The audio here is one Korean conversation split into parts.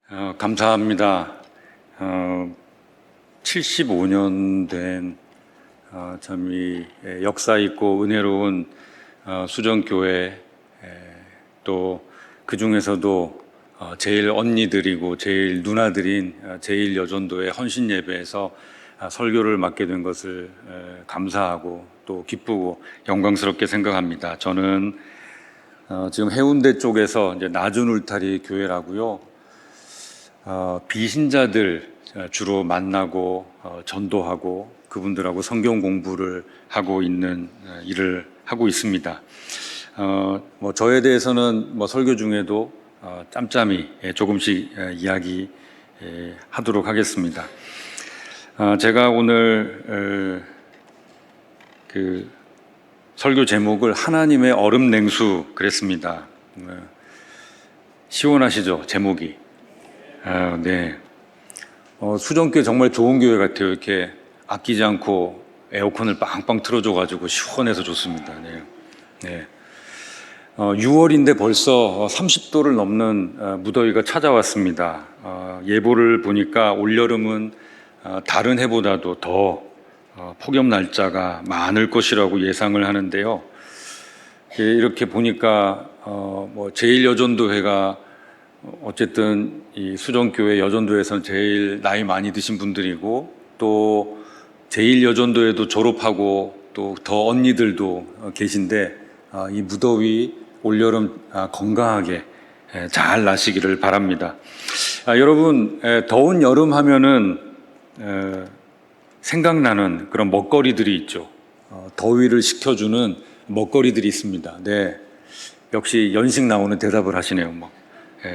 감사합니다. 75년 된 참 이 역사 있고 은혜로운 수정교회, 또 그 중에서도 제일 언니들이고 제일 누나들인 제일 여전도의 헌신 예배에서 설교를 맡게 된 것을 감사하고 또 기쁘고 영광스럽게 생각합니다. 저는 지금 해운대 쪽에서 이제 낮은 울타리 교회라고요. 비신자들 주로 만나고 전도하고 그분들하고 성경 공부를 하고 있는 일을 하고 있습니다. 저에 대해서는 설교 중에도 짬짬이 조금씩 이야기 하도록 하겠습니다. 제가 오늘 그 설교 제목을 하나님의 얼음 냉수 그랬습니다. 시원하시죠? 제목이. 네. 수정교회 정말 좋은 교회 같아요. 이렇게 아끼지 않고 에어컨을 빵빵 틀어줘가지고 시원해서 좋습니다. 네. 네. 6월인데 벌써 30도를 넘는 무더위가 찾아왔습니다. 예보를 보니까 올여름은 다른 해보다도 더 폭염 날짜가 많을 것이라고 예상을 하는데요. 이렇게 보니까 제1여전도회가 어쨌든 이 수정교회 여전도에서는 제일 나이 많이 드신 분들이고 또 제1여전도에도 졸업하고 또 더 언니들도 계신데 이 무더위 올여름 건강하게 잘 나시기를 바랍니다. 여러분, 더운 여름 하면은 생각나는 그런 먹거리들이 있죠. 더위를 식혀주는 먹거리들이 있습니다. 네, 역시 연식 나오는 대답을 하시네요.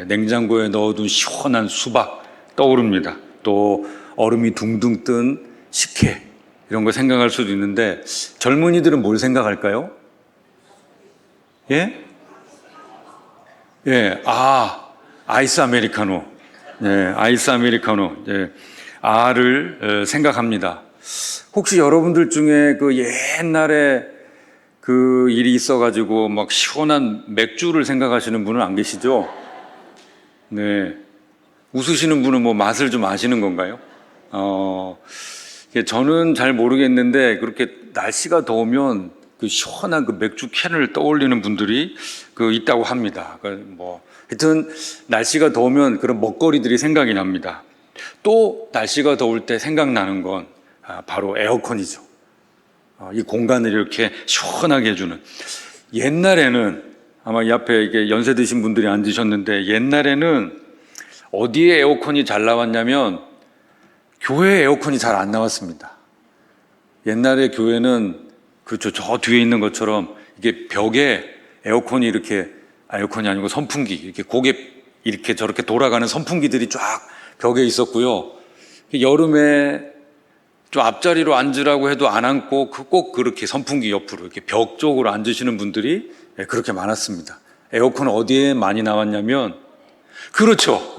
냉장고에 넣어둔 시원한 수박 떠오릅니다. 또 얼음이 둥둥 뜬 식혜 이런 거 생각할 수도 있는데 젊은이들은 뭘 생각할까요? 예? 예, 아이스 아메리카노. 네, 아이스 아메리카노. 예, 를 생각합니다. 혹시 여러분들 중에 그 옛날에 그 일이 있어가지고 막 시원한 맥주를 생각하시는 분은 안 계시죠? 네. 웃으시는 분은 맛을 좀 아시는 건가요? 저는 잘 모르겠는데 그렇게 날씨가 더우면 그 시원한 그 맥주 캔을 떠올리는 분들이 있다고 합니다. 하여튼 날씨가 더우면 그런 먹거리들이 생각이 납니다. 또 날씨가 더울 때 생각나는 건 바로 에어컨이죠. 이 공간을 이렇게 시원하게 해주는. 옛날에는 아마 이 앞에 이게 연세 드신 분들이 앉으셨는데 옛날에는 어디에 에어컨이 잘 나왔냐면 교회에 에어컨이 잘 안 나왔습니다. 옛날에 교회는 그렇죠. 저 뒤에 있는 것처럼 이게 벽에 에어컨이 이렇게 에어컨이 아니고 선풍기 이렇게 고개 이렇게 저렇게 돌아가는 선풍기들이 쫙 벽에 있었고요. 여름에 좀 앞자리로 앉으라고 해도 안 앉고 꼭 그렇게 선풍기 옆으로 이렇게 벽 쪽으로 앉으시는 분들이 그렇게 많았습니다. 에어컨 어디에 많이 나왔냐면 그렇죠.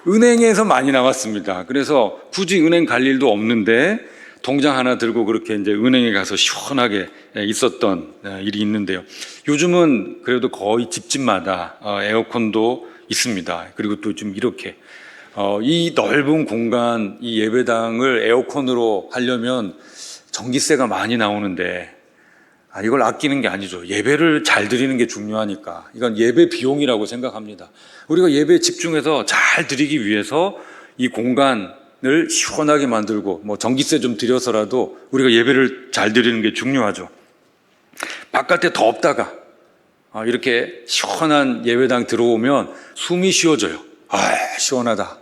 은행에서 많이 나왔습니다. 그래서 굳이 은행 갈 일도 없는데 통장 하나 들고 그렇게 이제 은행에 가서 시원하게 있었던 일이 있는데요. 요즘은 그래도 거의 집집마다 에어컨도 있습니다. 그리고 또 좀 이렇게 이 넓은 공간, 이 예배당을 에어컨으로 하려면 전기세가 많이 나오는데 이걸 아끼는 게 아니죠. 예배를 잘 드리는 게 중요하니까 이건 예배 비용이라고 생각합니다. 우리가 예배에 집중해서 잘 드리기 위해서 이 공간을 시원하게 만들고 전기세 좀 들여서라도 우리가 예배를 잘 드리는 게 중요하죠. 바깥에 덥다가 이렇게 시원한 예배당 들어오면 숨이 쉬어져요. 시원하다.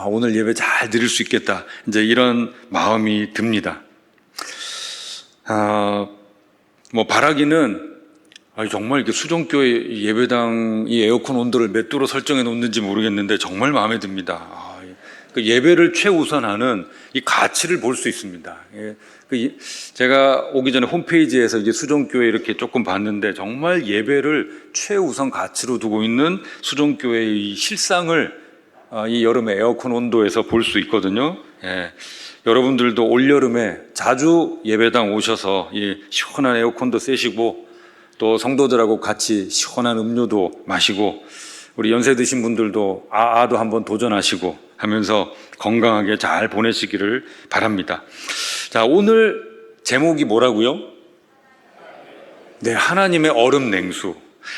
오늘 예배 잘 드릴 수 있겠다. 이제 이런 마음이 듭니다. 바라기는 정말 이렇게 수정교회 예배당 이 에어컨 온도를 몇 도로 설정해 놓는지 모르겠는데 정말 마음에 듭니다. 그 예배를 최우선하는 이 가치를 볼 수 있습니다. 제가 오기 전에 홈페이지에서 이제 수정교회 이렇게 조금 봤는데 정말 예배를 최우선 가치로 두고 있는 수정교회의 이 실상을 이 여름에 에어컨 온도에서 볼 수 있거든요. 여러분들도 올여름에 자주 예배당 오셔서 이 시원한 에어컨도 쐬시고 또 성도들하고 같이 시원한 음료도 마시고 우리 연세 드신 분들도 아도 한번 도전하시고 하면서 건강하게 잘 보내시기를 바랍니다. 자, 오늘 제목이 뭐라고요? 네, 하나님의 얼음 냉수.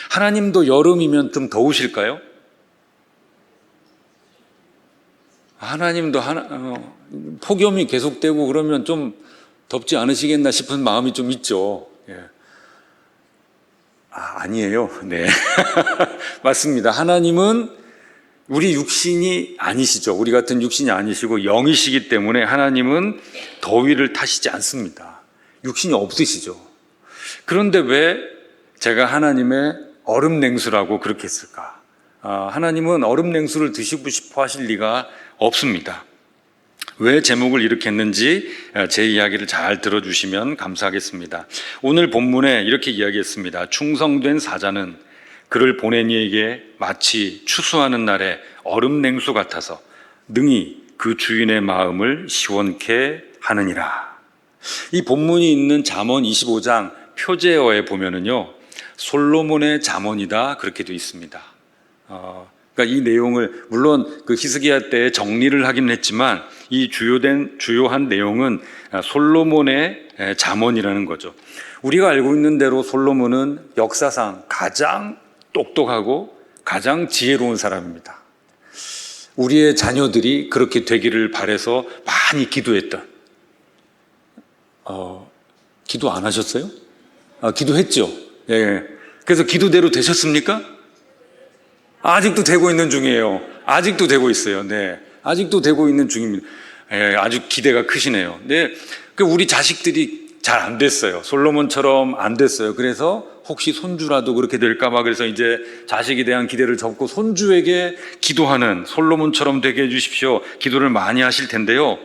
하나님도 여름이면 좀 더우실까요? 하나님도 폭염이 계속되고 그러면 좀 덥지 않으시겠나 싶은 마음이 좀 있죠. 예. 아니에요. 네. 맞습니다. 하나님은 우리 육신이 아니시죠. 우리 같은 육신이 아니시고 영이시기 때문에 하나님은 더위를 타시지 않습니다. 육신이 없으시죠. 그런데 왜 제가 하나님의 얼음 냉수라고 그렇게 했을까? 하나님은 얼음 냉수를 드시고 싶어 하실 리가 없습니다. 왜 제목을 이렇게 했는지 제 이야기를 잘 들어주시면 감사하겠습니다. 오늘 본문에 이렇게 이야기했습니다. 충성된 사자는 그를 보낸 이에게 마치 추수하는 날에 얼음 냉수 같아서 능히 그 주인의 마음을 시원케 하느니라. 이 본문이 있는 잠언 25장 표제어에 보면은요, 솔로몬의 잠언이다 그렇게 되어 있습니다. 그러니까 이 내용을 물론 그 히스기야 때 정리를 하긴 했지만 이 주요한 내용은 솔로몬의 잠언이라는 거죠. 우리가 알고 있는 대로 솔로몬은 역사상 가장 똑똑하고 가장 지혜로운 사람입니다. 우리의 자녀들이 그렇게 되기를 바라서 많이 기도했던. 기도 안 하셨어요? 기도했죠. 예. 그래서 기도대로 되셨습니까? 아직도 되고 있는 중이에요. 아직도 되고 있어요. 네. 아직도 되고 있는 중입니다. 예, 아주 기대가 크시네요. 네. 우리 자식들이 잘 안 됐어요. 솔로몬처럼 안 됐어요. 그래서 혹시 손주라도 그렇게 될까봐 그래서 이제 자식에 대한 기대를 접고 손주에게 기도하는 솔로몬처럼 되게 해주십시오. 기도를 많이 하실 텐데요.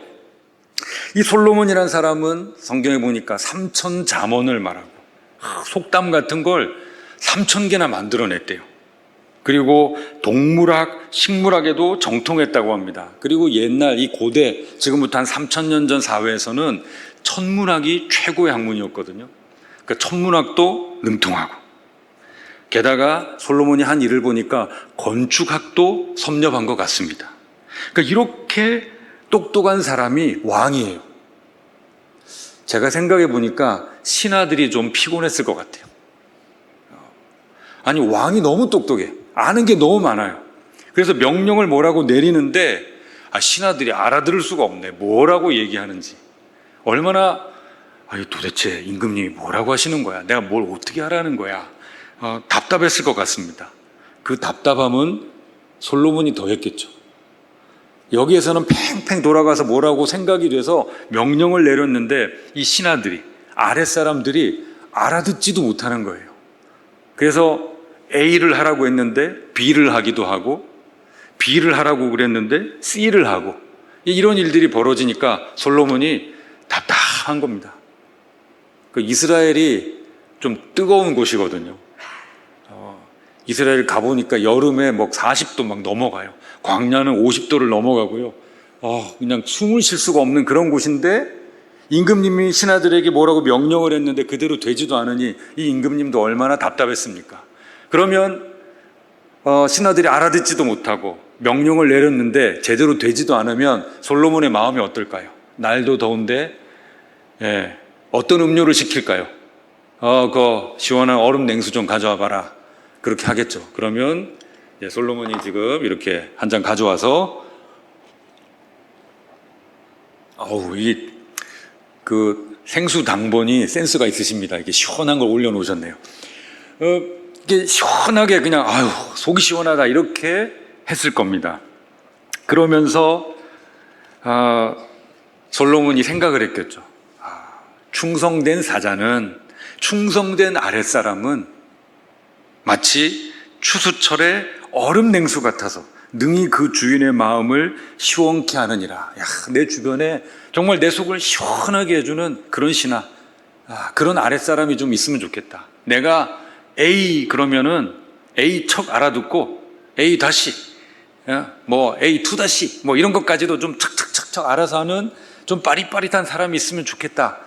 이 솔로몬이라는 사람은 성경에 보니까 3천 잠언을 말하고 속담 같은 걸 3,000개나 만들어냈대요. 그리고 동물학, 식물학에도 정통했다고 합니다. 그리고 옛날 이 고대, 지금부터 한 3,000년 전 사회에서는 천문학이 최고의 학문이었거든요. 그러니까 천문학도 능통하고, 게다가 솔로몬이 한 일을 보니까 건축학도 섭렵한 것 같습니다. 그러니까 이렇게 똑똑한 사람이 왕이에요. 제가 생각해 보니까 신하들이 좀 피곤했을 것 같아요. 아니, 왕이 너무 똑똑해. 아는 게 너무 많아요. 그래서 명령을 뭐라고 내리는데 신하들이 알아들을 수가 없네. 뭐라고 얘기하는지. 얼마나 도대체 임금님이 뭐라고 하시는 거야? 내가 뭘 어떻게 하라는 거야? 답답했을 것 같습니다. 그 답답함은 솔로몬이 더했겠죠. 여기에서는 팽팽 돌아가서 뭐라고 생각이 돼서 명령을 내렸는데 이 신하들이, 아랫사람들이 알아듣지도 못하는 거예요. 그래서 A를 하라고 했는데 B를 하기도 하고, B를 하라고 그랬는데 C를 하고, 이런 일들이 벌어지니까 솔로몬이 답답한 겁니다. 그 이스라엘이 좀 뜨거운 곳이거든요. 이스라엘 가보니까 여름에 막 40도 막 넘어가요. 광야는 50도를 넘어가고요. 그냥 숨을 쉴 수가 없는 그런 곳인데 임금님이 신하들에게 뭐라고 명령을 했는데 그대로 되지도 않으니 이 임금님도 얼마나 답답했습니까? 그러면 신하들이 알아듣지도 못하고 명령을 내렸는데 제대로 되지도 않으면 솔로몬의 마음이 어떨까요? 날도 더운데 어떤 음료를 시킬까요? 그 시원한 얼음 냉수 좀 가져와 봐라. 그렇게 하겠죠. 그러면 솔로몬이 지금 이렇게 한 잔 가져와서 이 생수 당번이 센스가 있으십니다. 이게 시원한 걸 올려놓으셨네요. 이게 시원하게 그냥 속이 시원하다 이렇게 했을 겁니다. 그러면서 솔로몬이 생각을 했겠죠. 충성된 사자는, 충성된 아랫사람은 마치 추수철의 얼음 냉수 같아서 능히 그 주인의 마음을 시원케 하느니라. 내 주변에 정말 내 속을 시원하게 해주는 그런 신하, 그런 아랫사람이 좀 있으면 좋겠다. 내가 A 그러면은 A 척 알아듣고 A 다시, A 투 다시 이런 것까지도 좀 척척척척 알아서 하는 좀 빠릿빠릿한 사람이 있으면 좋겠다.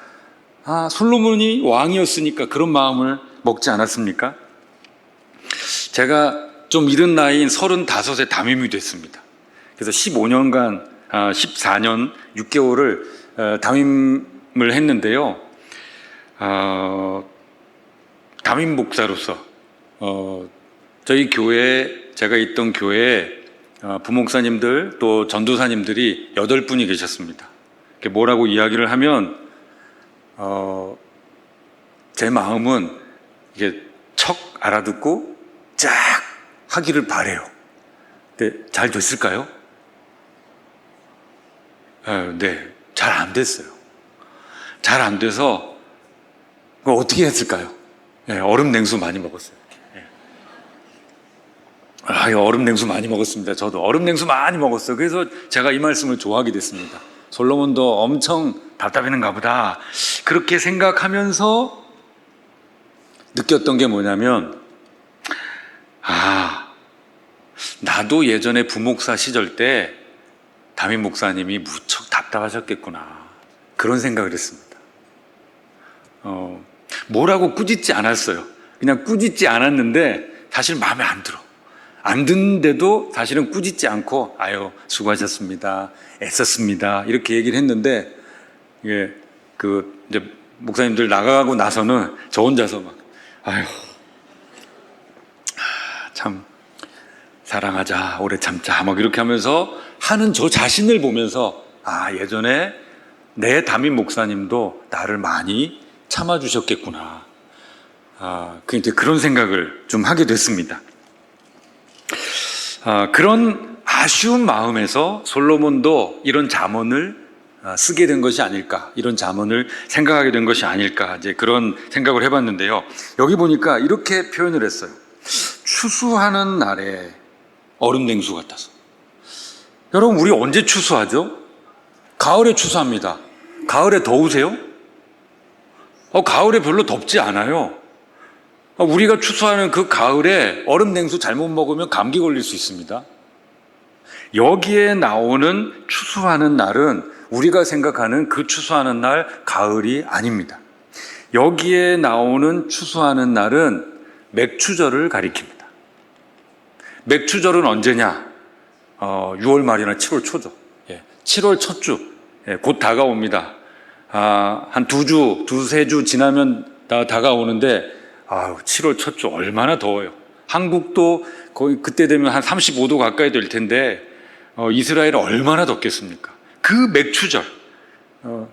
솔로몬이 왕이었으니까 그런 마음을 먹지 않았습니까? 제가 좀 이른 나이인 35에 담임이 됐습니다. 그래서 14년 6개월을 담임을 했는데요. 담임 목사로서 저희 교회, 제가 있던 교회에 부목사님들 또 전도사님들이 8분이 계셨습니다. 뭐라고 이야기를 하면 제 마음은 이게 척 알아듣고 쫙 하기를 바래요. 근데 잘 됐을까요? 네, 잘 안 됐어요. 잘 안 돼서 어떻게 했을까요? 네, 얼음 냉수 많이 먹었어요. 얼음 냉수 많이 먹었습니다. 저도 얼음 냉수 많이 먹었어요. 그래서 제가 이 말씀을 좋아하게 됐습니다. 솔로몬도 엄청 답답했는가 보다. 그렇게 생각하면서 느꼈던 게 뭐냐면, 나도 예전에 부목사 시절 때 담임 목사님이 무척 답답하셨겠구나. 그런 생각을 했습니다. 뭐라고 꾸짖지 않았어요. 그냥 꾸짖지 않았는데 사실 마음에 안 들어. 안 듣는데도 사실은 꾸짖지 않고 아유 수고하셨습니다, 애썼습니다 이렇게 얘기를 했는데, 이게 이제 목사님들 나가고 나서는 저 혼자서 막 아유 참 사랑하자 오래 참자 막 이렇게 하면서 하는 저 자신을 보면서 예전에 내 담임 목사님도 나를 많이 참아주셨겠구나. 이제 그런 생각을 좀 하게 됐습니다. 그런 아쉬운 마음에서 솔로몬도 이런 잠언을 쓰게 된 것이 아닐까, 이런 잠언을 생각하게 된 것이 아닐까, 이제 그런 생각을 해봤는데요. 여기 보니까 이렇게 표현을 했어요. 추수하는 날에 얼음 냉수 같아서. 여러분, 우리 언제 추수하죠? 가을에 추수합니다. 가을에 더우세요? 가을에 별로 덥지 않아요. 우리가 추수하는 그 가을에 얼음 냉수 잘못 먹으면 감기 걸릴 수 있습니다. 여기에 나오는 추수하는 날은 우리가 생각하는 그 추수하는 날 가을이 아닙니다. 여기에 나오는 추수하는 날은 맥추절을 가리킵니다. 맥추절은 언제냐? 6월 말이나 7월 초죠. 7월 첫 주, 곧 다가옵니다. 한 두세 주 지나면 다가오는데 7월 첫 주 얼마나 더워요. 한국도 거의 그때 되면 한 35도 가까이 될 텐데 이스라엘은 얼마나 덥겠습니까? 그 맥추절,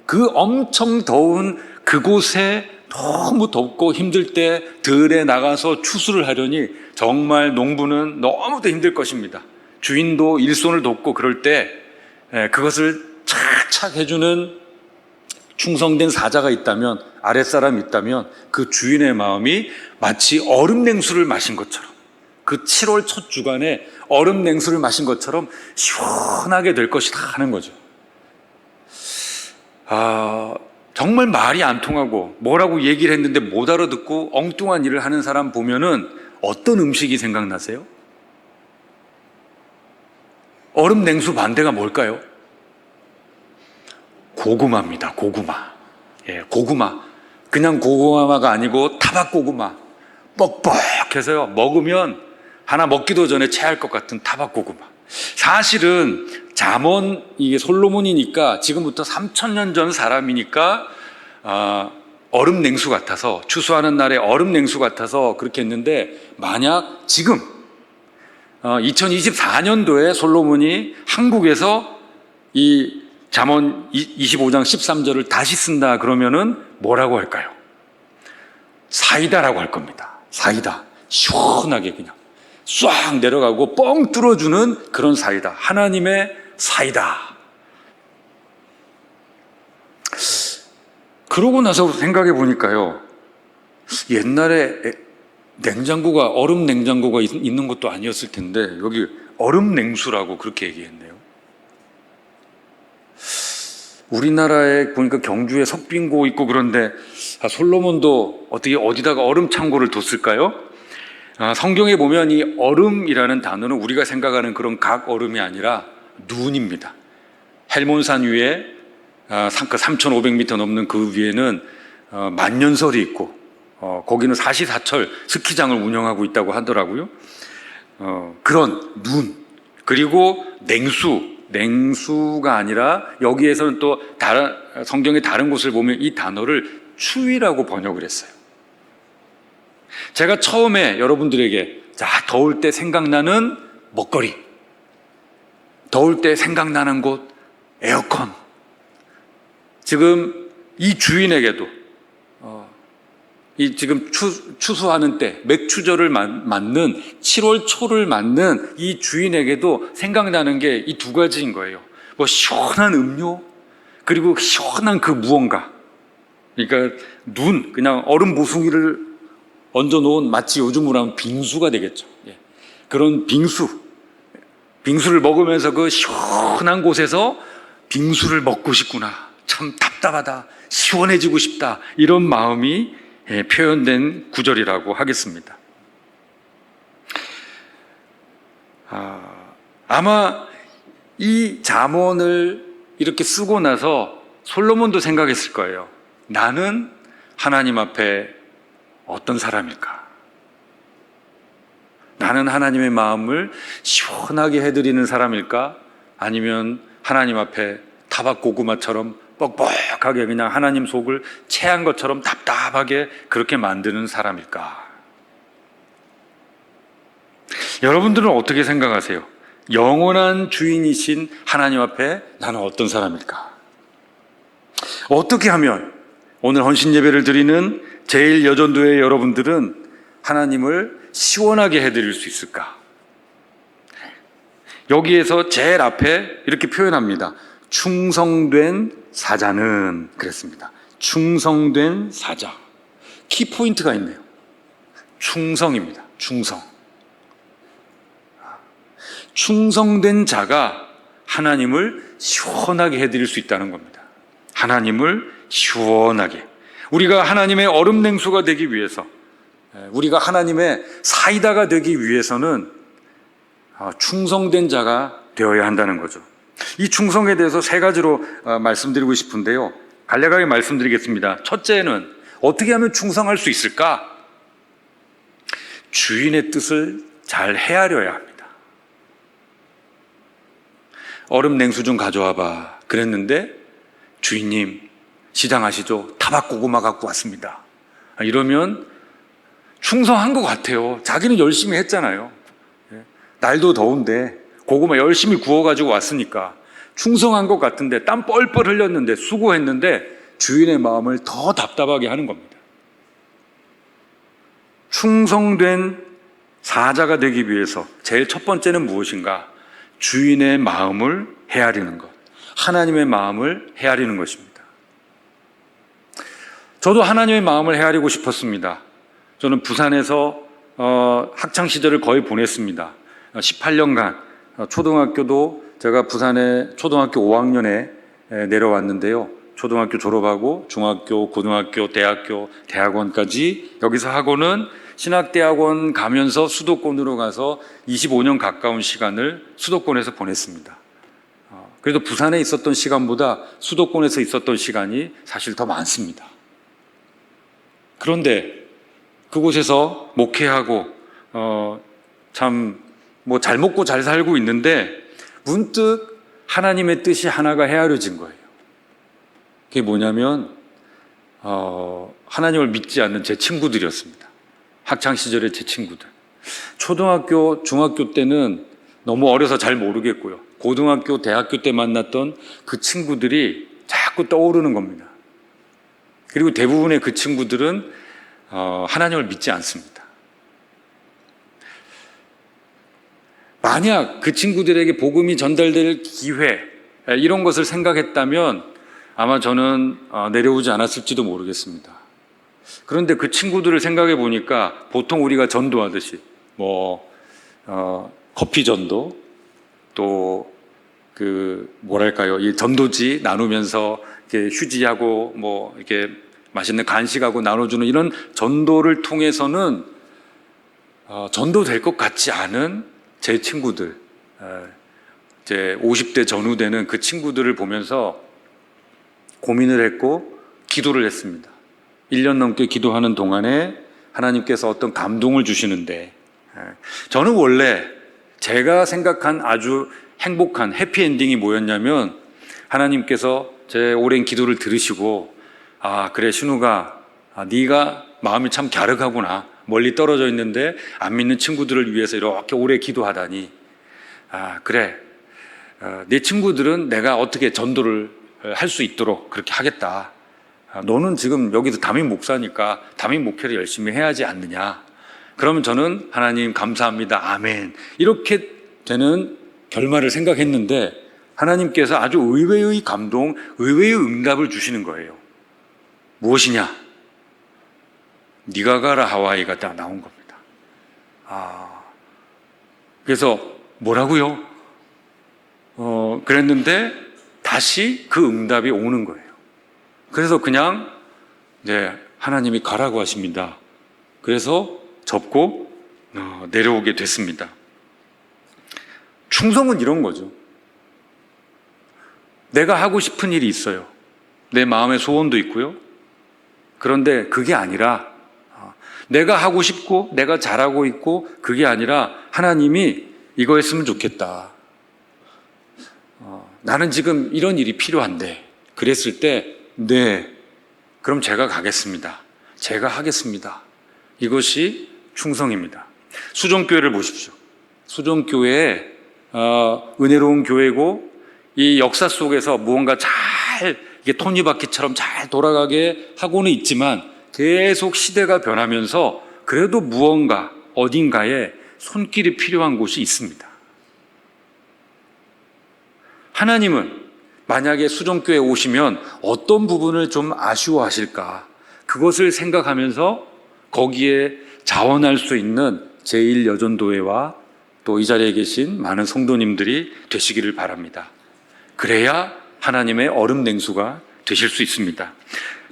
그 엄청 더운 그곳에 너무 덥고 힘들 때 들에 나가서 추수를 하려니 정말 농부는 너무도 힘들 것입니다. 주인도 일손을 돕고 그럴 때 그것을 착착 해주는 충성된 사자가 있다면, 아랫사람이 있다면 그 주인의 마음이 마치 얼음 냉수를 마신 것처럼, 그 7월 첫 주간에 얼음 냉수를 마신 것처럼 시원하게 될 것이다 하는 거죠. 정말 말이 안 통하고 뭐라고 얘기를 했는데 못 알아듣고 엉뚱한 일을 하는 사람 보면은 어떤 음식이 생각나세요? 얼음 냉수 반대가 뭘까요? 고구마입니다. 고구마. 고구마. 그냥 고구마가 아니고 타박고구마. 뻑뻑해서요. 먹으면 하나 먹기도 전에 체할 것 같은 타박고구마. 사실은 잠언, 이게 솔로몬이니까 지금부터 3000년 전 사람이니까 얼음 냉수 같아서, 추수하는 날에 얼음 냉수 같아서 그렇게 했는데, 만약 지금 2024년도에 솔로몬이 한국에서 이 잠언 25장 13절을 다시 쓴다 그러면은 뭐라고 할까요? 사이다라고 할 겁니다. 사이다. 시원하게 그냥 쫙 내려가고 뻥 뚫어주는 그런 사이다. 하나님의 사이다. 그러고 나서 생각해 보니까요, 옛날에 냉장고가, 얼음 냉장고가 있는 것도 아니었을 텐데 여기 얼음 냉수라고 그렇게 얘기했네요. 우리나라에 보니까 경주에 석빙고 있고 그런데 솔로몬도 어떻게 어디다가 얼음 창고를 뒀을까요? 성경에 보면 이 얼음이라는 단어는 우리가 생각하는 그런 각 얼음이 아니라 눈입니다. 헬몬산 위에 3,500m 넘는 그 위에는 만년설이 있고 거기는 사시사철 스키장을 운영하고 있다고 하더라고요. 그런 눈, 그리고 냉수가 아니라 여기에서는 또 다른 성경의 다른 곳을 보면 이 단어를 추위라고 번역을 했어요. 제가 처음에 여러분들에게 더울 때 생각나는 먹거리, 더울 때 생각나는 곳, 에어컨. 지금 이 주인에게도 이 지금 추수하는 때 맥추절을 맞는 7월 초를 맞는 이 주인에게도 생각나는 게 이 두 가지인 거예요. 뭐 시원한 음료, 그리고 시원한 그 무언가. 그러니까 그냥 얼음 모퉁이를 얹어 놓은, 마치 요즘으로 하면 빙수가 되겠죠. 그런 빙수를 먹으면서 그 시원한 곳에서 빙수를 먹고 싶구나, 참 답답하다, 시원해지고 싶다, 이런 마음이 표현된 구절이라고 하겠습니다. 아마 이 잠언을 이렇게 쓰고 나서 솔로몬도 생각했을 거예요. 나는 하나님 앞에 어떤 사람일까? 나는 하나님의 마음을 시원하게 해드리는 사람일까? 아니면 하나님 앞에 타박고구마처럼 뻑뻑하게 그냥 하나님 속을 체한 것처럼 답답하게 그렇게 만드는 사람일까? 여러분들은 어떻게 생각하세요? 영원한 주인이신 하나님 앞에 나는 어떤 사람일까? 어떻게 하면 오늘 헌신 예배를 드리는 제1여전도의 여러분들은 하나님을 시원하게 해드릴 수 있을까? 여기에서 제일 앞에 이렇게 표현합니다. 충성된 사자는, 그랬습니다. 충성된 사자. 키포인트가 있네요. 충성입니다. 충성된 자가 하나님을 시원하게 해드릴 수 있다는 겁니다. 하나님을 시원하게. 우리가 하나님의 얼음 냉수가 되기 위해서, 우리가 하나님의 사이다가 되기 위해서는 충성된 자가 되어야 한다는 거죠. 이 충성에 대해서 세 가지로 말씀드리고 싶은데요. 간략하게 말씀드리겠습니다. 첫째는 어떻게 하면 충성할 수 있을까? 주인의 뜻을 잘 헤아려야 합니다. 얼음 냉수 좀 가져와 봐 그랬는데 주인님 시장 아시죠? 타박고구마 갖고 왔습니다. 이러면 충성한 것 같아요. 자기는 열심히 했잖아요. 날도 더운데 고구마 열심히 구워가지고 왔으니까 충성한 것 같은데, 땀 뻘뻘 흘렸는데, 수고했는데 주인의 마음을 더 답답하게 하는 겁니다. 충성된 사자가 되기 위해서 제일 첫 번째는 무엇인가? 주인의 마음을 헤아리는 것, 하나님의 마음을 헤아리는 것입니다. 저도 하나님의 마음을 헤아리고 싶었습니다. 저는 부산에서 학창 시절을 거의 보냈습니다. 18년간 초등학교도 제가 부산에 초등학교 5학년에 내려왔는데요. 초등학교 졸업하고 중학교, 고등학교, 대학교, 대학원까지 여기서 하고는 신학대학원 가면서 수도권으로 가서 25년 가까운 시간을 수도권에서 보냈습니다. 그래도 부산에 있었던 시간보다 수도권에서 있었던 시간이 사실 더 많습니다. 그런데 그곳에서 목회하고 참 뭐 잘 먹고 잘 살고 있는데 문득 하나님의 뜻이 하나가 헤아려진 거예요. 그게 뭐냐면 하나님을 믿지 않는 제 친구들이었습니다. 학창시절의 제 친구들. 초등학교, 중학교 때는 너무 어려서 잘 모르겠고요. 고등학교, 대학교 때 만났던 그 친구들이 자꾸 떠오르는 겁니다. 그리고 대부분의 그 친구들은 하나님을 믿지 않습니다. 만약 그 친구들에게 복음이 전달될 기회, 이런 것을 생각했다면 아마 저는 내려오지 않았을지도 모르겠습니다. 그런데 그 친구들을 생각해 보니까 보통 우리가 전도하듯이 커피 전도, 또 이 전도지 나누면서 이렇게 휴지하고 이렇게 맛있는 간식하고 나눠주는 이런 전도를 통해서는 전도될 것 같지 않은 제 친구들, 제 50대 전후되는 그 친구들을 보면서 고민을 했고 기도를 했습니다. 1년 넘게 기도하는 동안에 하나님께서 어떤 감동을 주시는데, 저는 원래 제가 생각한 아주 행복한 해피엔딩이 뭐였냐면 하나님께서 제 오랜 기도를 들으시고 아 그래 신우가 네가 마음이 참 갸륵하구나. 멀리 떨어져 있는데 안 믿는 친구들을 위해서 이렇게 오래 기도하다니 아 그래 내 친구들은 내가 어떻게 전도를 할 수 있도록 그렇게 하겠다. 너는 지금 여기서 담임 목사니까 담임 목회를 열심히 해야지 않느냐. 그러면 저는 하나님 감사합니다. 아멘. 이렇게 되는 결말을 생각했는데 하나님께서 아주 의외의 감동, 의외의 응답을 주시는 거예요. 무엇이냐? 네가 가라 하와이가 딱 나온 겁니다. 그래서 뭐라고요? 그랬는데 다시 그 응답이 오는 거예요. 그래서 그냥 하나님이 가라고 하십니다. 그래서 접고 내려오게 됐습니다. 충성은 이런 거죠. 내가 하고 싶은 일이 있어요. 내 마음의 소원도 있고요. 그런데 그게 아니라 내가 하고 싶고 내가 잘하고 있고 그게 아니라 하나님이 이거 했으면 좋겠다. 나는 지금 이런 일이 필요한데 그랬을 때 네, 그럼 제가 가겠습니다. 제가 하겠습니다. 이것이 충성입니다. 수종교회를 보십시오. 수종교회 은혜로운 교회고 이 역사 속에서 무언가 잘 이게 톱니바퀴처럼 잘 돌아가게 하고는 있지만 계속 시대가 변하면서 그래도 무언가 어딘가에 손길이 필요한 곳이 있습니다. 하나님은 만약에 수종교회에 오시면 어떤 부분을 좀 아쉬워하실까? 그것을 생각하면서 거기에 자원할 수 있는 제1여전도회와 또 이 자리에 계신 많은 성도님들이 되시기를 바랍니다. 그래야 하나님의 얼음 냉수가 되실 수 있습니다.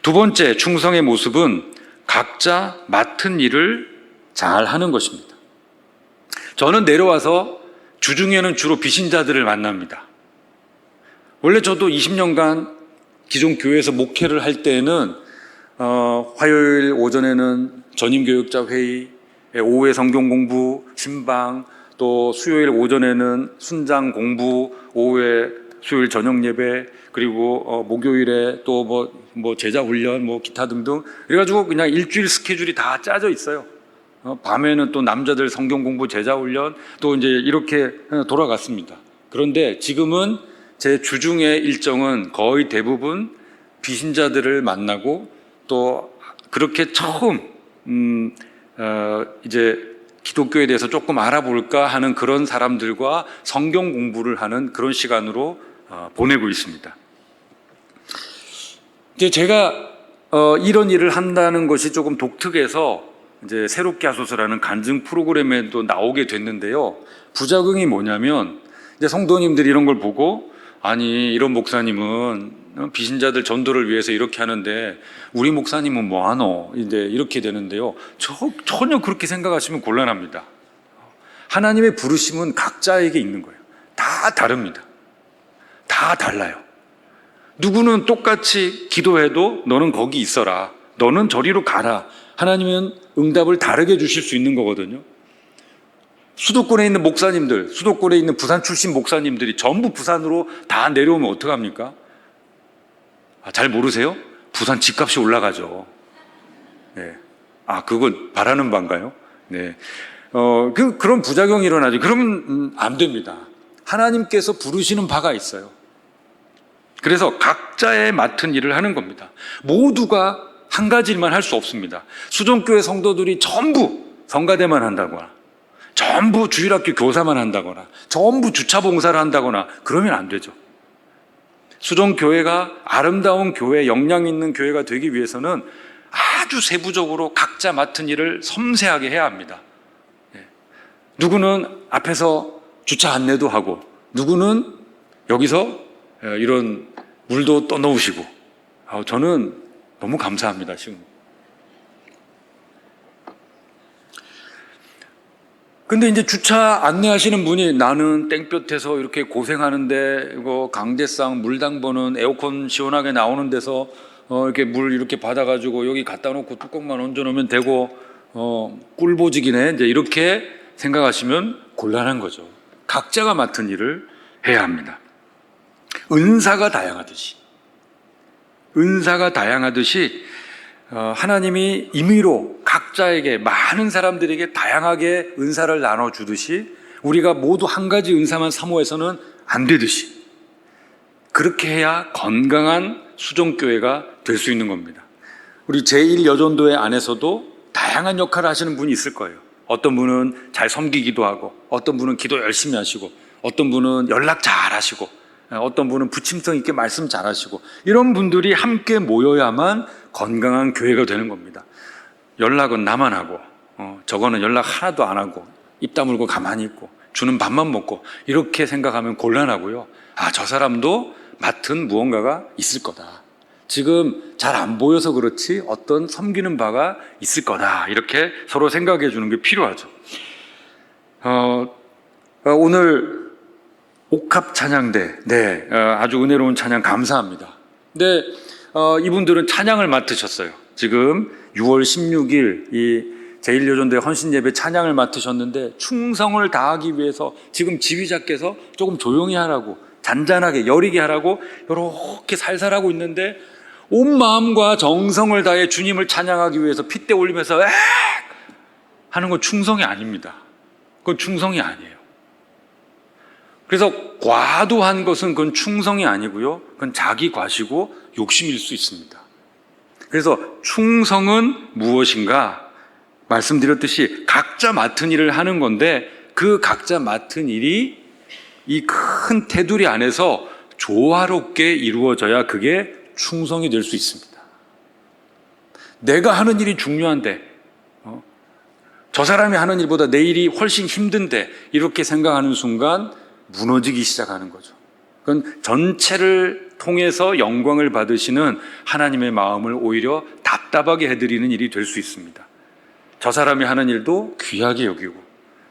두 번째, 충성의 모습은 각자 맡은 일을 잘 하는 것입니다. 저는 내려와서 주중에는 주로 비신자들을 만납니다. 원래 저도 20년간 기존 교회에서 목회를 할 때에는 화요일 오전에는 전임교육자 회의, 오후에 성경 공부, 신방, 또 수요일 오전에는 순장 공부, 오후에 수요일 저녁 예배, 그리고 목요일에 또 뭐 제자 훈련, 뭐 기타 등등 그래가지고 그냥 일주일 스케줄이 다 짜져 있어요. 밤에는 또 남자들 성경 공부, 제자 훈련 또 이제 이렇게 돌아갔습니다. 그런데 지금은 제 주중의 일정은 거의 대부분 비신자들을 만나고 또 그렇게 처음 이제 기독교에 대해서 조금 알아볼까 하는 그런 사람들과 성경 공부를 하는 그런 시간으로 보내고 있습니다. 이제 제가 이런 일을 한다는 것이 조금 독특해서 이제 새롭게 하소서라는 간증 프로그램에도 나오게 됐는데요. 부작용이 뭐냐면 이제 성도님들이 이런 걸 보고 아니 이런 목사님은 비신자들 전도를 위해서 이렇게 하는데 우리 목사님은 뭐하노? 이제 이렇게 되는데요. 전혀 그렇게 생각하시면 곤란합니다. 하나님의 부르심은 각자에게 있는 거예요. 다 다릅니다. 다 달라요. 누구는 똑같이 기도해도 너는 거기 있어라. 너는 저리로 가라. 하나님은 응답을 다르게 주실 수 있는 거거든요. 수도권에 있는 목사님들, 수도권에 있는 부산 출신 목사님들이 전부 부산으로 다 내려오면 어떡합니까? 잘 모르세요? 부산 집값이 올라가죠. 네. 그건 바라는 바인가요? 네. 그런 부작용이 일어나죠. 그러면 안 됩니다. 하나님께서 부르시는 바가 있어요. 그래서 각자의 맡은 일을 하는 겁니다. 모두가 한 가지 일만 할 수 없습니다. 수종교회 성도들이 전부 성가대만 한다거나 전부 주일학교 교사만 한다거나 전부 주차 봉사를 한다거나 그러면 안 되죠. 수종교회가 아름다운 교회, 역량 있는 교회가 되기 위해서는 아주 세부적으로 각자 맡은 일을 섬세하게 해야 합니다. 누구는 앞에서 주차 안내도 하고 누구는 여기서 이런 물도 떠놓으시고 저는 너무 감사합니다. 지금. 근데 이제 주차 안내하시는 분이 나는 땡볕에서 이렇게 고생하는데 이거 강제상 물당번은 에어컨 시원하게 나오는 데서 이렇게 물 이렇게 받아가지고 여기 갖다 놓고 뚜껑만 얹어놓으면 되고 꿀보직이네 이제 이렇게 생각하시면 곤란한 거죠. 각자가 맡은 일을 해야 합니다. 은사가 다양하듯이 하나님이 임의로 각자에게, 많은 사람들에게 다양하게 은사를 나눠주듯이 우리가 모두 한 가지 은사만 사모해서는 안 되듯이, 그렇게 해야 건강한 수종교회가 될 수 있는 겁니다. 우리 제1여전도회 안에서도 다양한 역할을 하시는 분이 있을 거예요. 어떤 분은 잘 섬기기도 하고, 어떤 분은 기도 열심히 하시고, 어떤 분은 연락 잘 하시고, 어떤 분은 부침성 있게 말씀 잘 하시고, 이런 분들이 함께 모여야만 건강한 교회가 되는 겁니다. 연락은 나만 하고, 저거는 연락 하나도 안 하고 입 다물고 가만히 있고 주는 밥만 먹고, 이렇게 생각하면 곤란하고요. 저 사람도 맡은 무언가가 있을 거다. 지금 잘 안 보여서 그렇지 어떤 섬기는 바가 있을 거다. 이렇게 서로 생각해 주는 게 필요하죠. 오늘 옥합 찬양대, 아주 은혜로운 찬양 감사합니다. 근데 이분들은 찬양을 맡으셨어요. 지금 6월 16일 이 제1여전도회 헌신예배 찬양을 맡으셨는데, 충성을 다하기 위해서 지금 지휘자께서 조금 조용히 하라고, 잔잔하게 여리게 하라고 이렇게 살살하고 있는데, 온 마음과 정성을 다해 주님을 찬양하기 위해서 핏대 올리면서 엑! 하는 건 충성이 아닙니다. 그건 충성이 아니에요. 그래서 과도한 것은 그건 충성이 아니고요, 그건 자기 과시고 욕심일 수 있습니다. 그래서 충성은 무엇인가? 말씀드렸듯이 각자 맡은 일을 하는 건데, 그 각자 맡은 일이 이 큰 테두리 안에서 조화롭게 이루어져야 그게 충성이 될 수 있습니다. 내가 하는 일이 중요한데, 저 사람이 하는 일보다 내 일이 훨씬 힘든데, 이렇게 생각하는 순간 무너지기 시작하는 거죠. 그건 전체를 통해서 영광을 받으시는 하나님의 마음을 오히려 답답하게 해드리는 일이 될 수 있습니다. 저 사람이 하는 일도 귀하게 여기고,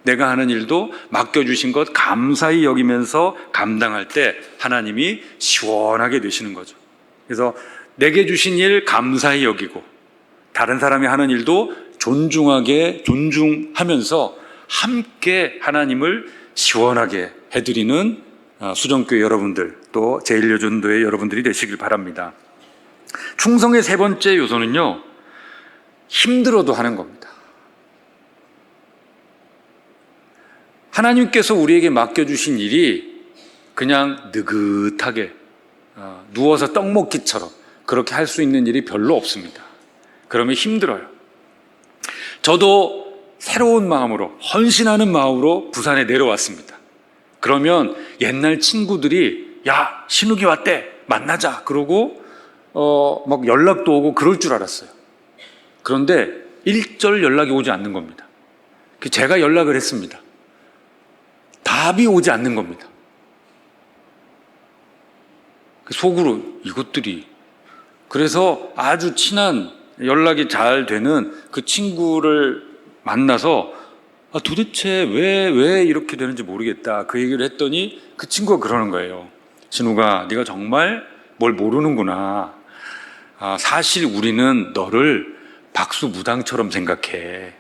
내가 하는 일도 맡겨주신 것 감사히 여기면서 감당할 때 하나님이 시원하게 되시는 거죠. 그래서 내게 주신 일 감사히 여기고, 다른 사람이 하는 일도 존중하면서 함께 하나님을 시원하게 해드리는 수정교회 여러분들, 또 제1여전도회 여러분들이 되시길 바랍니다. 충성의 세 번째 요소는요, 힘들어도 하는 겁니다. 하나님께서 우리에게 맡겨주신 일이 그냥 느긋하게 누워서 떡 먹기처럼 그렇게 할 수 있는 일이 별로 없습니다. 그러면 힘들어요. 저도 새로운 마음으로, 헌신하는 마음으로 부산에 내려왔습니다. 그러면 옛날 친구들이 야, 신욱이 왔대, 만나자 그러고 막 연락도 오고 그럴 줄 알았어요. 그런데 일절 연락이 오지 않는 겁니다. 제가 연락을 했습니다. 답이 오지 않는 겁니다. 속으로 이것들이, 그래서 아주 친한, 연락이 잘 되는 그 친구를 만나서 도대체 왜 이렇게 되는지 모르겠다, 그 얘기를 했더니 그 친구가 그러는 거예요. 진우가, 네가 정말 뭘 모르는구나. 사실 우리는 너를 박수무당처럼 생각해.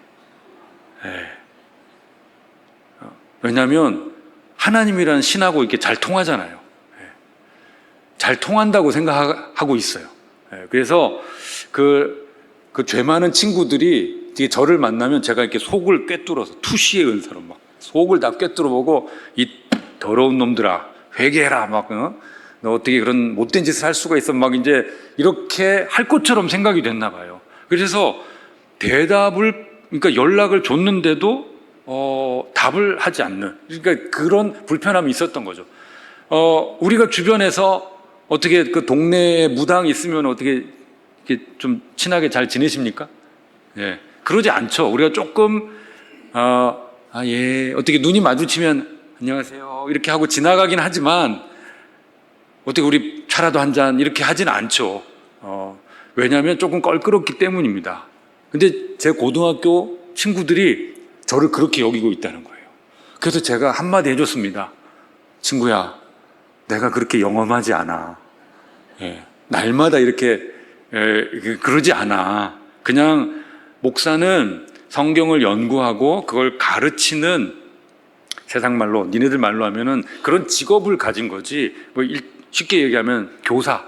왜냐하면 하나님이라는 신하고 이렇게 잘 통하잖아요. 잘 통한다고 생각하고 있어요. 그래서 그 죄 많은 친구들이 저를 만나면 제가 이렇게 속을 꿰뚫어서, 투시의 은사로 막 속을 다 꿰뚫어보고, 이 더러운 놈들아 회개해라, 막 너 어떻게 그런 못된 짓을 할 수가 있어, 막 이제 이렇게 할 것처럼 생각이 됐나 봐요. 그래서 그러니까 연락을 줬는데도 답을 하지 않는, 그러니까 그런 불편함이 있었던 거죠. 우리가 주변에서 어떻게 그 동네에 무당 있으면 어떻게 이렇게 좀 친하게 잘 지내십니까? 예, 그러지 않죠. 우리가 조금 어떻게 눈이 마주치면 안녕하세요 이렇게 하고 지나가긴 하지만, 어떻게 우리 차라도 한 잔 이렇게 하진 않죠. 왜냐하면 조금 껄끄럽기 때문입니다. 근데 제 고등학교 친구들이 저를 그렇게 여기고 있다는 거예요. 그래서 제가 한마디 해줬습니다. 친구야, 내가 그렇게 영험하지 않아. 날마다 이렇게 그러지 않아. 그냥 목사는 성경을 연구하고 그걸 가르치는 세상 말로 니네들 말로 하면은 그런 직업을 가진 거지. 뭐 쉽게 얘기하면 교사,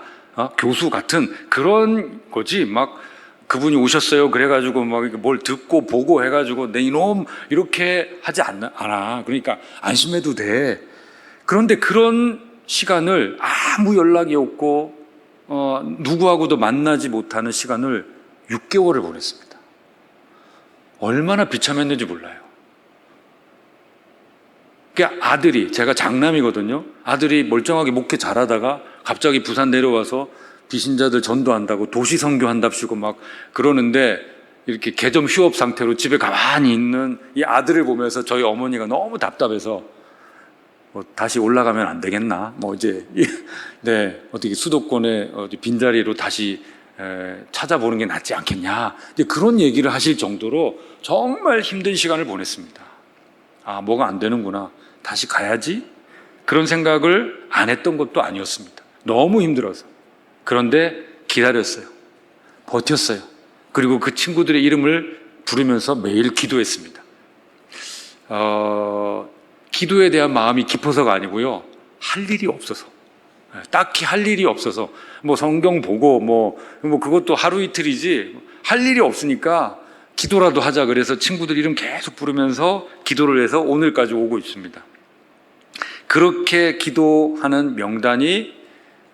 교수 같은 그런 거지. 막 그분이 오셨어요. 그래가지고 막 뭘 듣고 보고 해가지고 내 이놈 이렇게 하지 않아. 그러니까 안심해도 돼. 그런데 그런 시간을 아무 연락이 없고 누구하고도 만나지 못하는 시간을 6개월을 보냈습니다. 얼마나 비참했는지 몰라요. 그러니까 아들이, 제가 장남이거든요. 아들이 멀쩡하게 목회 잘하다가 갑자기 부산 내려와서 비신자들 전도한다고 도시 선교한답시고 막 그러는데 이렇게 개점 휴업 상태로 집에 가만히 있는 이 아들을 보면서 저희 어머니가 너무 답답해서 뭐 다시 올라가면 안 되겠나? 뭐 이제 네, 어떻게 수도권에 어디 빈자리로 다시 찾아보는 게 낫지 않겠냐? 이제 그런 얘기를 하실 정도로 정말 힘든 시간을 보냈습니다. 아, 뭐가 안 되는구나. 다시 가야지. 그런 생각을 안 했던 것도 아니었습니다. 너무 힘들어서. 그런데 기다렸어요. 버텼어요. 그리고 그 친구들의 이름을 부르면서 매일 기도했습니다. 기도에 대한 마음이 깊어서가 아니고요. 할 일이 없어서. 딱히 할 일이 없어서. 뭐 성경 보고 뭐 그것도 하루 이틀이지. 할 일이 없으니까 기도라도 하자. 그래서 친구들 이름 계속 부르면서 기도를 해서 오늘까지 오고 있습니다. 그렇게 기도하는 명단이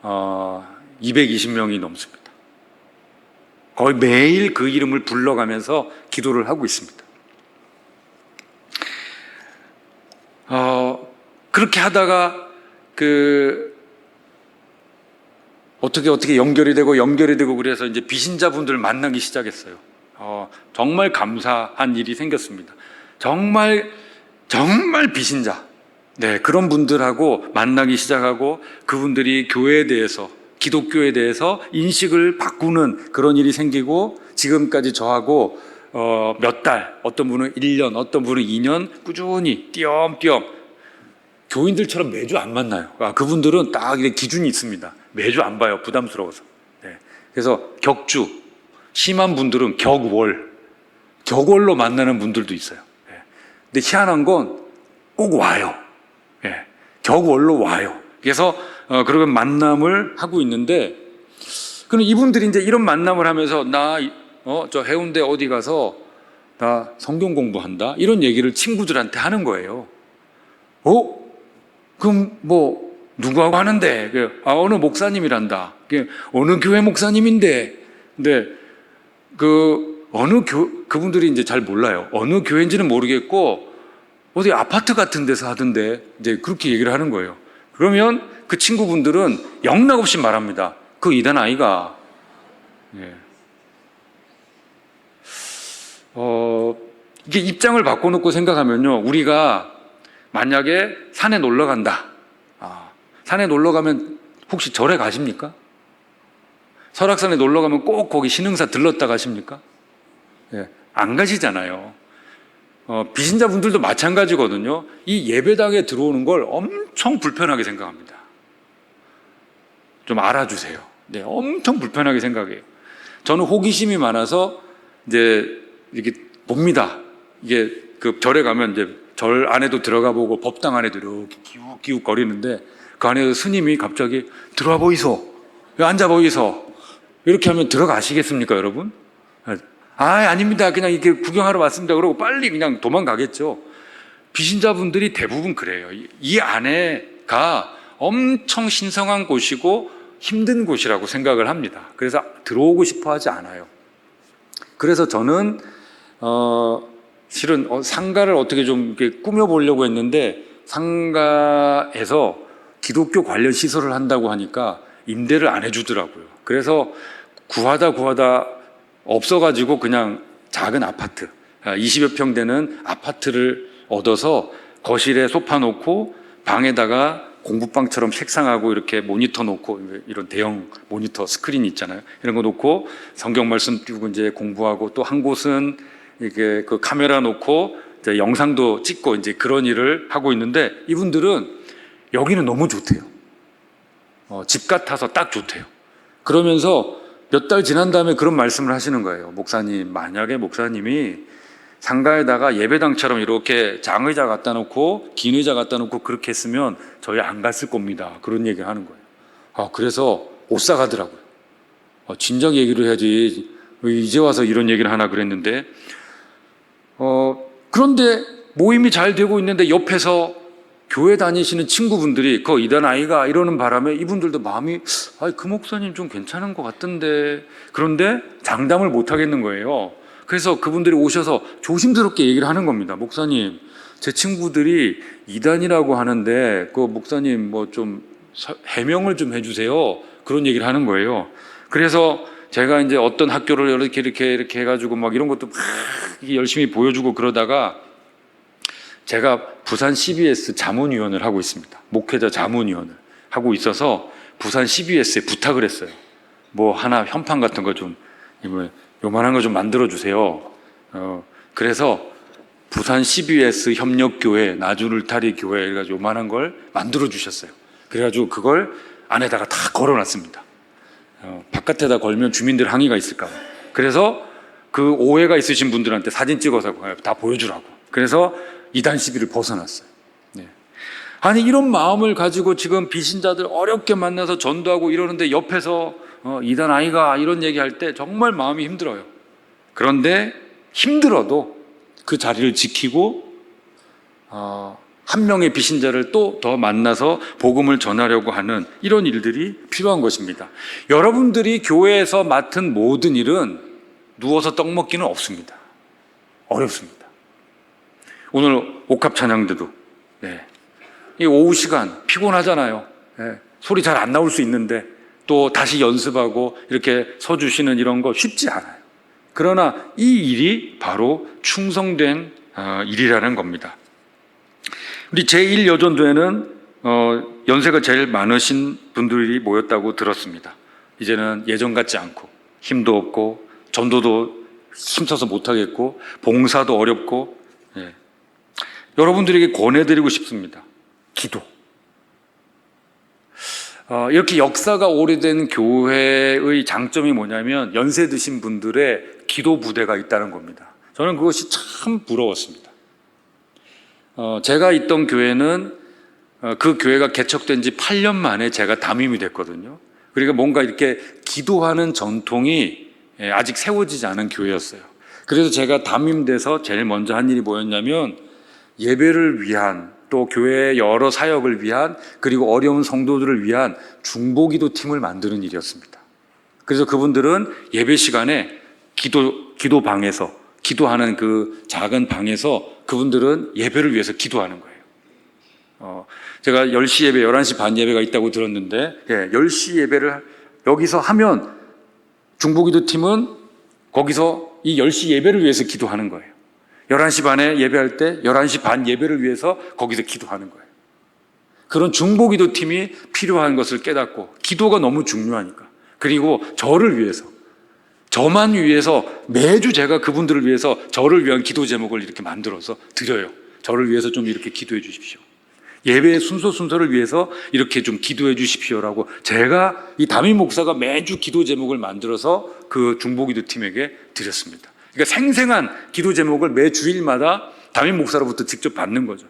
220명이 넘습니다. 거의 매일 그 이름을 불러가면서 기도를 하고 있습니다. 그렇게 하다가 어떻게 연결이 되고 그래서 이제 비신자분들을 만나기 시작했어요. 정말 감사한 일이 생겼습니다. 정말 비신자, 네, 그런 분들하고 만나기 시작하고 그분들이 교회에 대해서, 기독교에 대해서 인식을 바꾸는 그런 일이 생기고 지금까지 저하고 몇 달, 어떤 분은 1년, 어떤 분은 2년 꾸준히 띄엄띄엄 교인들처럼 매주 안 만나요. 그분들은 딱 기준이 있습니다. 매주 안 봐요. 부담스러워서. 네. 그래서 격주, 심한 분들은 격월로 만나는 분들도 있어요. 네. 근데 희한한 건 꼭 와요. 네. 격월로 와요. 그래서 그런 만남을 하고 있는데, 그럼 이분들이 이제 이런 만남을 하면서 저 해운대 어디 가서 나 성경 공부한다 이런 얘기를 친구들한테 하는 거예요. 그럼 뭐 누구하고 하는데? 어느 목사님이란다. 어느 교회 목사님인데. 근데 그분들이 이제 잘 몰라요. 어느 교회인지는 모르겠고 어디 아파트 같은 데서 하던데 이제 그렇게 얘기를 하는 거예요. 그러면 그 친구분들은 영락없이 말합니다. 그 이단 아이가. 예. 이게 입장을 바꿔놓고 생각하면요, 우리가 만약에 산에 놀러 간다. 산에 놀러 가면 혹시 절에 가십니까? 설악산에 놀러 가면 꼭 거기 신흥사 들렀다 가십니까? 예, 안 가시잖아요. 비신자분들도 마찬가지거든요. 이 예배당에 들어오는 걸 엄청 불편하게 생각합니다. 좀 알아주세요. 네, 엄청 불편하게 생각해요. 저는 호기심이 많아서 이제 이렇게 봅니다. 이게 그 절에 가면 이제 절 안에도 들어가 보고 법당 안에도 이렇게 기웃기웃 거리는데 그 안에서 스님이 갑자기 들어와 보이소, 앉아 보이소 이렇게 하면 들어가시겠습니까, 여러분? 아닙니다. 그냥 이렇게 구경하러 왔습니다. 그러고 빨리 그냥 도망가겠죠. 비신자분들이 대부분 그래요. 이 안에가 엄청 신성한 곳이고 힘든 곳이라고 생각을 합니다. 그래서 들어오고 싶어 하지 않아요. 그래서 저는 실은 상가를 어떻게 좀 이렇게 꾸며보려고 했는데 상가에서 기독교 관련 시설을 한다고 하니까 임대를 안 해주더라고요. 그래서 구하다 없어가지고 그냥 작은 아파트, 20여 평 되는 아파트를 얻어서 거실에 소파 놓고 방에다가 공부방처럼 책상하고 이렇게 모니터 놓고 이런 대형 모니터 스크린 있잖아요. 이런 거 놓고 성경 말씀 띄우고 이제 공부하고 또 한 곳은 이게 그 카메라 놓고 이제 영상도 찍고 이제 그런 일을 하고 있는데 이분들은 여기는 너무 좋대요. 집 같아서 딱 좋대요. 그러면서 몇 달 지난 다음에 그런 말씀을 하시는 거예요. 목사님, 만약에 목사님이 상가에다가 예배당처럼 이렇게 장의자 갖다 놓고 긴 의자 갖다 놓고 그렇게 했으면 저희 안 갔을 겁니다. 그런 얘기를 하는 거예요. 그래서 못 사가더라고요. 진작 얘기를 해야지 왜 이제 와서 이런 얘기를 하나 그랬는데, 그런데 모임이 잘 되고 있는데 옆에서 교회 다니시는 친구분들이 그 이단 아이가 이러는 바람에 이분들도 마음이 그 목사님 좀 괜찮은 것 같던데, 그런데 장담을 못 하겠는 거예요. 그래서 그분들이 오셔서 조심스럽게 얘기를 하는 겁니다. 목사님, 제 친구들이 이단이라고 하는데 그 목사님 뭐 좀 해명을 좀 해주세요. 그런 얘기를 하는 거예요. 그래서 제가 이제 어떤 학교를 이렇게 해가지고 막 이런 것도 막 열심히 보여주고 그러다가 제가 부산 CBS 자문위원을 하고 있습니다. 목회자 자문위원을 하고 있어서 부산 CBS에 부탁을 했어요. 뭐 하나 현판 같은 거 좀 요만한 거 좀 만들어 주세요. 그래서 부산 CBS 협력교회 나주를타리 교회 해가지고 요만한 걸 만들어 주셨어요. 그래가지고 그걸 안에다가 다 걸어놨습니다. 바깥에다 걸면 주민들 항의가 있을까 봐. 그래서 그 오해가 있으신 분들한테 사진 찍어서 다 보여주라고. 그래서 이단 시비를 벗어났어요. 네. 아니 이런 마음을 가지고 지금 비신자들 어렵게 만나서 전도하고 이러는데 옆에서 이단 아이가 이런 얘기할 때 정말 마음이 힘들어요. 그런데 힘들어도 그 자리를 지키고 한 명의 비신자를 또 더 만나서 복음을 전하려고 하는 이런 일들이 필요한 것입니다. 여러분들이 교회에서 맡은 모든 일은 누워서 떡 먹기는 없습니다. 어렵습니다. 오늘 옥합 찬양 때도 이 오후 시간 피곤하잖아요. 소리 잘 안 나올 수 있는데 또 다시 연습하고 이렇게 서주시는 이런 거 쉽지 않아요. 그러나 이 일이 바로 충성된 일이라는 겁니다. 우리 제1여전도에는 연세가 제일 많으신 분들이 모였다고 들었습니다. 이제는 예전 같지 않고 힘도 없고 전도도 힘써서 못하겠고 봉사도 어렵고, 여러분들에게 권해드리고 싶습니다. 기도. 이렇게 역사가 오래된 교회의 장점이 뭐냐면 연세 드신 분들의 기도 부대가 있다는 겁니다. 저는 그것이 참 부러웠습니다. 제가 있던 교회는 그 교회가 개척된 지 8년 만에 제가 담임이 됐거든요. 그러니까 뭔가 이렇게 기도하는 전통이 아직 세워지지 않은 교회였어요. 그래서 제가 담임돼서 제일 먼저 한 일이 뭐였냐면 예배를 위한, 또 교회의 여러 사역을 위한, 그리고 어려운 성도들을 위한 중보기도 팀을 만드는 일이었습니다. 그래서 그분들은 예배 시간에 기도방에서 기도하는 그 작은 방에서 그분들은 예배를 위해서 기도하는 거예요. 제가 10시 예배, 11시 반 예배가 있다고 들었는데 10시 예배를 여기서 하면 중보기도 팀은 거기서 이 10시 예배를 위해서 기도하는 거예요. 11시 반에 예배할 때 11시 반 예배를 위해서 거기서 기도하는 거예요. 그런 중보기도 팀이 필요한 것을 깨닫고, 기도가 너무 중요하니까, 그리고 저를 위해서, 저만 위해서 매주 제가 그분들을 위해서 저를 위한 기도 제목을 이렇게 만들어서 드려요. 저를 위해서 좀 이렇게 기도해 주십시오. 예배의 순서를 위해서 이렇게 좀 기도해 주십시오라고 제가 이 담임 목사가 매주 기도 제목을 만들어서 그 중보기도 팀에게 드렸습니다. 그러니까 생생한 기도 제목을 매 주일마다 담임 목사로부터 직접 받는 거죠.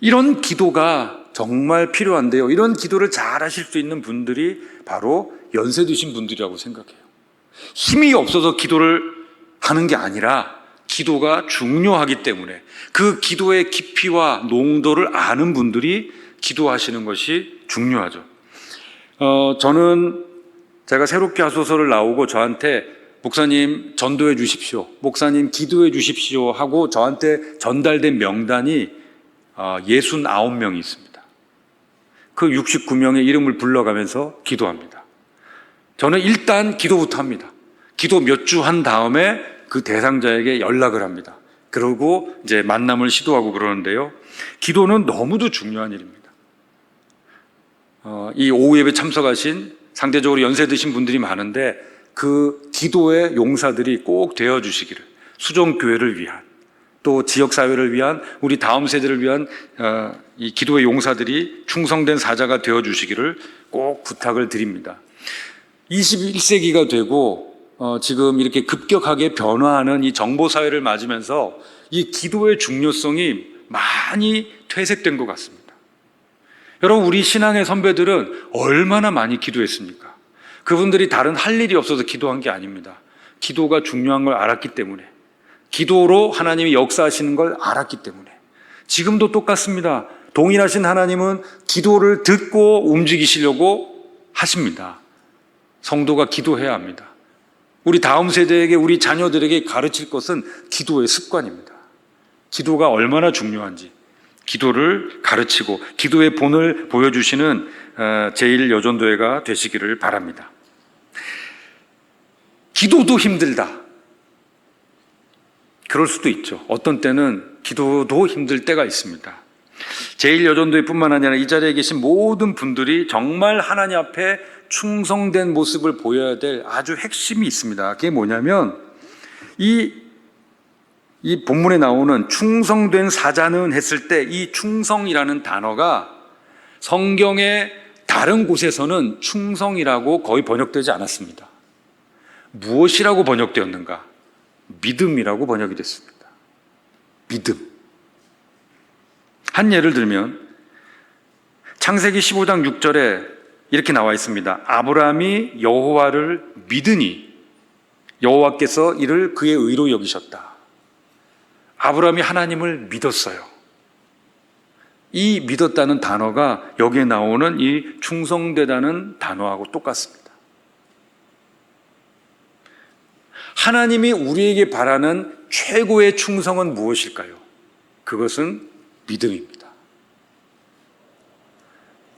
이런 기도가 정말 필요한데요. 이런 기도를 잘 하실 수 있는 분들이 바로 연세 드신 분들이라고 생각해요. 힘이 없어서 기도를 하는 게 아니라 기도가 중요하기 때문에 그 기도의 깊이와 농도를 아는 분들이 기도하시는 것이 중요하죠. 저는 제가 새롭게 하소서를 나오고 저한테 목사님 전도해 주십시오, 목사님 기도해 주십시오 하고 저한테 전달된 명단이 69명이 있습니다. 그 69명의 이름을 불러가면서 기도합니다. 저는 일단 기도부터 합니다. 기도 몇 주 한 다음에 그 대상자에게 연락을 합니다. 그러고 이제 만남을 시도하고 그러는데요. 기도는 너무도 중요한 일입니다. 이 오후 예배 참석하신 상대적으로 연세 드신 분들이 많은데 그 기도의 용사들이 꼭 되어주시기를, 수종교회를 위한, 또 지역사회를 위한, 우리 다음 세대를 위한 이 기도의 용사들이 충성된 사자가 되어주시기를 꼭 부탁을 드립니다. 21세기가 되고 지금 이렇게 급격하게 변화하는 이 정보 사회를 맞으면서 이 기도의 중요성이 많이 퇴색된 것 같습니다. 여러분, 우리 신앙의 선배들은 얼마나 많이 기도했습니까? 그분들이 다른 할 일이 없어서 기도한 게 아닙니다. 기도가 중요한 걸 알았기 때문에, 기도로 하나님이 역사하시는 걸 알았기 때문에. 지금도 똑같습니다. 동일하신 하나님은 기도를 듣고 움직이시려고 하십니다. 성도가 기도해야 합니다. 우리 다음 세대에게, 우리 자녀들에게 가르칠 것은 기도의 습관입니다. 기도가 얼마나 중요한지 기도를 가르치고 기도의 본을 보여주시는 제1여전도회가 되시기를 바랍니다. 기도도 힘들다. 그럴 수도 있죠. 어떤 때는 기도도 힘들 때가 있습니다. 제1여전도회뿐만 아니라 이 자리에 계신 모든 분들이 정말 하나님 앞에 충성된 모습을 보여야 될 아주 핵심이 있습니다. 그게 뭐냐면 이 본문에 나오는 충성된 사자는 했을 때 이 충성이라는 단어가 성경의 다른 곳에서는 충성이라고 거의 번역되지 않았습니다. 무엇이라고 번역되었는가? 믿음이라고 번역이 됐습니다. 믿음. 한 예를 들면 창세기 15장 6절에 이렇게 나와 있습니다. 아브라함이 여호와를 믿으니 여호와께서 이를 그의 의로 여기셨다. 아브라함이 하나님을 믿었어요. 이 믿었다는 단어가 여기에 나오는 이 충성되다는 단어하고 똑같습니다. 하나님이 우리에게 바라는 최고의 충성은 무엇일까요? 그것은 믿음입니다.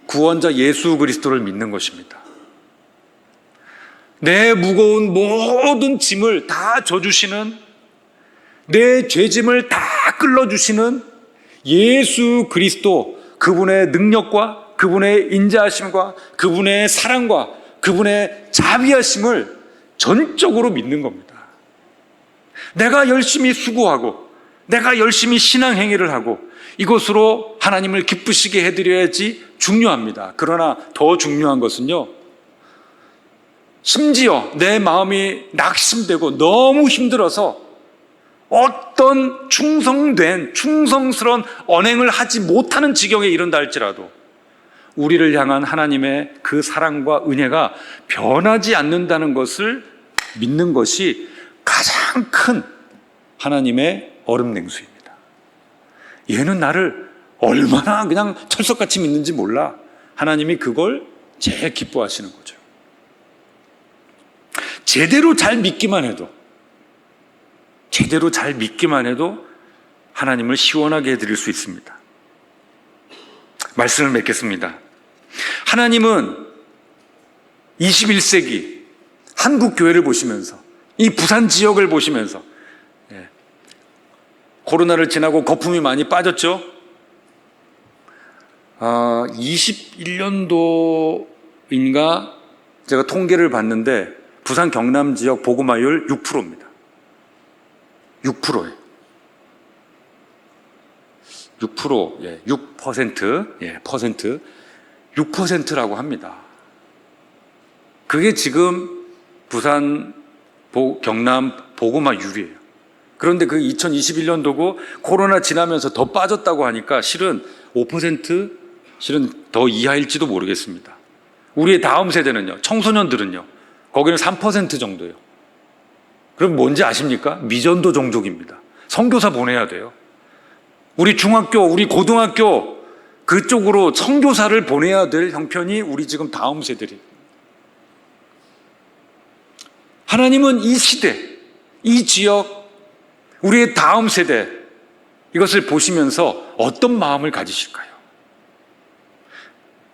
구원자 예수 그리스도를 믿는 것입니다. 내 무거운 모든 짐을 다 져주시는, 내 죄짐을 다 끌어주시는 예수 그리스도, 그분의 능력과 그분의 인자하심과 그분의 사랑과 그분의 자비하심을 전적으로 믿는 겁니다. 내가 열심히 수고하고 내가 열심히 신앙행위를 하고 이것으로 하나님을 기쁘시게 해드려야지 중요합니다. 그러나 더 중요한 것은요, 심지어 내 마음이 낙심되고 너무 힘들어서 어떤 충성스러운 언행을 하지 못하는 지경에 이른다 할지라도 우리를 향한 하나님의 그 사랑과 은혜가 변하지 않는다는 것을 믿는 것이 가장 큰 하나님의 얼음냉수입니다. 얘는 나를 얼마나 그냥 철석같이 믿는지 몰라. 하나님이 그걸 제일 기뻐하시는 거죠. 제대로 잘 믿기만 해도 하나님을 시원하게 해드릴 수 있습니다. 말씀을 맺겠습니다. 하나님은 21세기 한국 교회를 보시면서, 이 부산 지역을 보시면서, 코로나를 지나고 거품이 많이 빠졌죠. 21년도인가 제가 통계를 봤는데 부산 경남 지역 복음화율 6%입니다. 6%예요. 6%, 6%, 6%라고 합니다. 그게 지금 부산, 경남 복음화율이에요. 그런데 그 2021년도고 코로나 지나면서 더 빠졌다고 하니까 실은 5%, 실은 더 이하일지도 모르겠습니다. 우리의 다음 세대는요, 청소년들은요, 거기는 3% 정도예요. 그럼 뭔지 아십니까? 미전도 종족입니다. 선교사 보내야 돼요. 우리 중학교, 우리 고등학교 그쪽으로 선교사를 보내야 될 형편이 우리 지금 다음 세대들이. 하나님은 이 시대, 이 지역, 우리의 다음 세대 이것을 보시면서 어떤 마음을 가지실까요?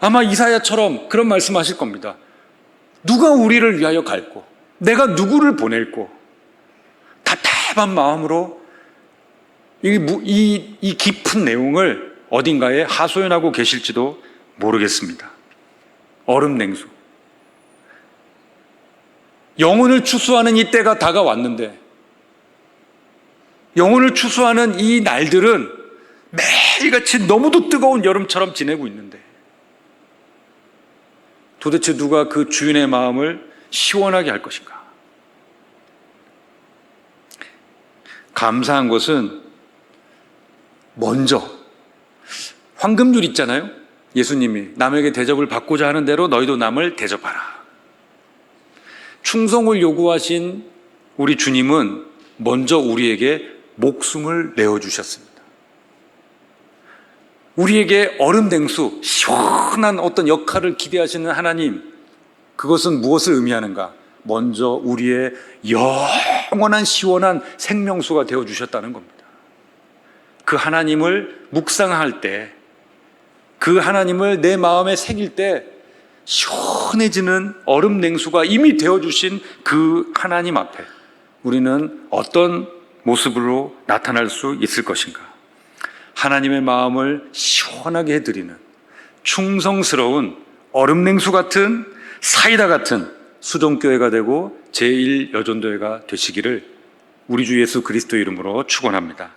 아마 이사야처럼 그런 말씀하실 겁니다. 누가 우리를 위하여 갈고 내가 누구를 보낼고, 답답한 마음으로 이 깊은 내용을 어딘가에 하소연하고 계실지도 모르겠습니다. 얼음냉수. 영혼을 추수하는 이 때가 다가왔는데, 영혼을 추수하는 이 날들은 매일같이 너무도 뜨거운 여름처럼 지내고 있는데, 도대체 누가 그 주인의 마음을 시원하게 할 것인가? 감사한 것은 먼저 황금률 있잖아요. 예수님이 남에게 대접을 받고자 하는 대로 너희도 남을 대접하라. 충성을 요구하신 우리 주님은 먼저 우리에게 목숨을 내어주셨습니다. 우리에게 얼음 냉수, 시원한 어떤 역할을 기대하시는 하나님, 그것은 무엇을 의미하는가? 먼저 우리의 영원한 시원한 생명수가 되어주셨다는 겁니다. 그 하나님을 묵상할 때, 그 하나님을 내 마음에 새길 때 시원해지는 얼음 냉수가 이미 되어주신 그 하나님 앞에 우리는 어떤 모습으로 나타날 수 있을 것인가? 하나님의 마음을 시원하게 해드리는 충성스러운 얼음 냉수 같은 사이다 같은 수종교회가 되고 제1여전도회가 되시기를 우리 주 예수 그리스도 이름으로 축원합니다.